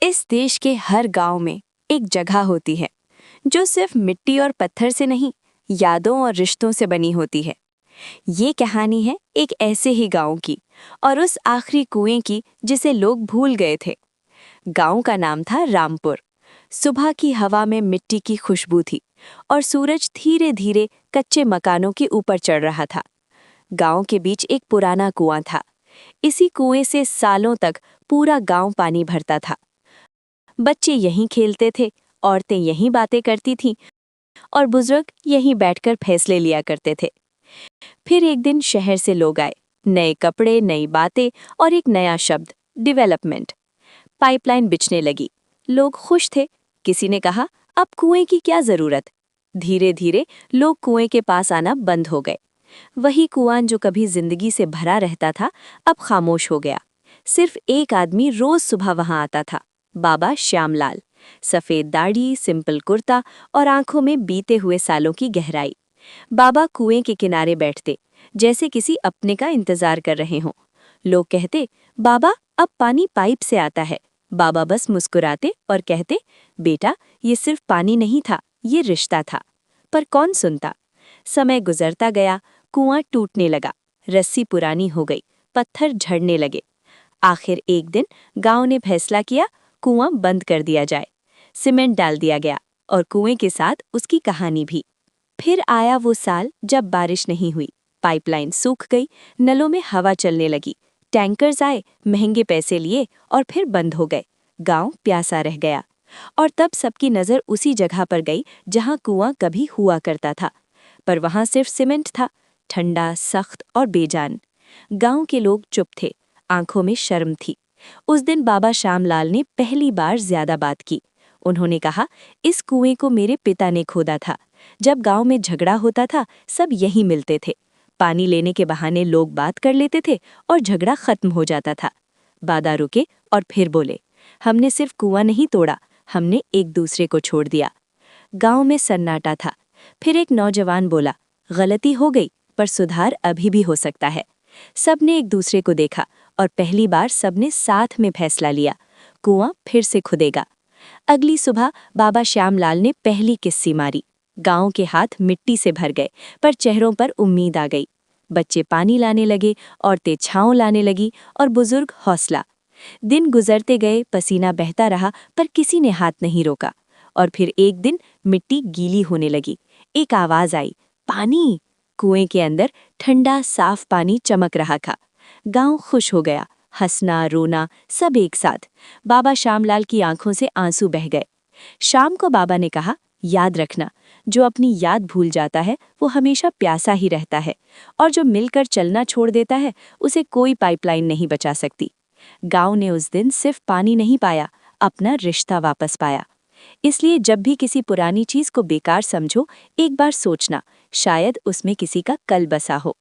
इस देश के हर गांव में एक जगह होती है जो सिर्फ मिट्टी और पत्थर से नहीं, यादों और रिश्तों से बनी होती है। ये कहानी है एक ऐसे ही गांव की और उस आखिरी कुएं की जिसे लोग भूल गए थे। गांव का नाम था रामपुर। सुबह की हवा में मिट्टी की खुशबू थी और सूरज धीरे धीरे कच्चे मकानों के ऊपर चढ़ रहा था। गांव के बीच एक पुराना कुआं था। इसी कुएं से सालों तक पूरा गांव पानी भरता था। बच्चे यहीं खेलते थे, औरतें यहीं बातें करती थीं और बुजुर्ग यहीं बैठकर फैसले लिया करते थे। फिर एक दिन शहर से लोग आए, नए कपड़े, नई बातें और एक नया शब्द, डेवलपमेंट। पाइपलाइन बिछने लगी। लोग खुश थे। किसी ने कहा, अब कुएं की क्या जरूरत। धीरे धीरे लोग कुएं के पास आना बंद हो गए। वही कुआं जो कभी जिंदगी से भरा रहता था, अब खामोश हो गया। सिर्फ एक आदमी रोज सुबह वहां आता था, बाबा श्यामलाल। सफेद दाढ़ी, सिंपल कुर्ता और आंखों में बीते हुए सालों की गहराई। बाबा कुएं के किनारे बैठते, जैसे किसी अपने का इंतजार कर रहे हों। लोग कहते, बाबा अब पानी पाइप से आता है। बाबा बस मुस्कुराते और कहते, बेटा ये सिर्फ पानी नहीं था, ये रिश्ता था। पर कौन सुनता। समय गुजरता गया, कुआं टूटने लगा, रस्सी पुरानी हो गई, पत्थर झड़ने लगे। आखिर एक दिन गांव ने फैसला किया, कुआं बंद कर दिया जाए। सीमेंट डाल दिया गया और कुएं के साथ उसकी कहानी भी। फिर आया वो साल जब बारिश नहीं हुई, पाइपलाइन सूख गई, नलों में हवा चलने लगी। टैंकर्स आए, महंगे पैसे लिए और फिर बंद हो गए। गांव प्यासा रह गया। और तब सबकी नज़र उसी जगह पर गई जहां कुआं कभी हुआ करता था। पर वहां सिर्फ सीमेंट था, ठंडा, सख्त और बेजान। गांव के लोग चुप थे, आंखों में शर्म थी। उस दिन बाबा श्यामलाल ने पहली बार ज्यादा बात की। उन्होंने कहा, इस कुएं को मेरे पिता ने खोदा था। जब गांव में झगड़ा होता था, सब यहीं मिलते थे। पानी लेने के बहाने लोग बात कर लेते थे और झगड़ा खत्म हो जाता था। बाबा रुके और फिर बोले, हमने सिर्फ कुआं नहीं तोड़ा, हमने एक दूसरे को छोड़ दिया। गांव में सन्नाटा था। फिर एक नौजवान बोला, गलती हो गई, पर सुधार अभी भी हो सकता है। सबने एक दूसरे को देखा और पहली बार सबने साथ में फैसला लिया, कुआं फिर से खुदेगा। अगली सुबह बाबा श्यामलाल ने पहली किस्सी मारी। गांव के हाथ मिट्टी से भर गए, पर चेहरों पर उम्मीद आ गई। बच्चे पानी लाने लगे, औरतें छांव लाने लगी और बुजुर्ग हौसला। दिन गुजरते गए, पसीना बहता रहा, पर किसी ने हाथ नहीं रोका। और फिर एक दिन मिट्टी गीली होने लगी। एक आवाज आई, पानी। कुएं के अंदर ठंडा साफ पानी चमक रहा था। गांव खुश हो गया, हंसना रोना सब एक साथ। बाबा श्यामलाल की आंखों से आंसू बह गए। शाम को बाबा ने कहा, याद रखना, जो अपनी याद भूल जाता है वो हमेशा प्यासा ही रहता है, और जो मिलकर चलना छोड़ देता है उसे कोई पाइपलाइन नहीं बचा सकती। गांव ने उस दिन सिर्फ पानी नहीं पाया, अपना रिश्ता वापस पाया। इसलिए जब भी किसी पुरानी चीज को बेकार समझो, एक बार सोचना, शायद उसमें किसी का कल बसा हो।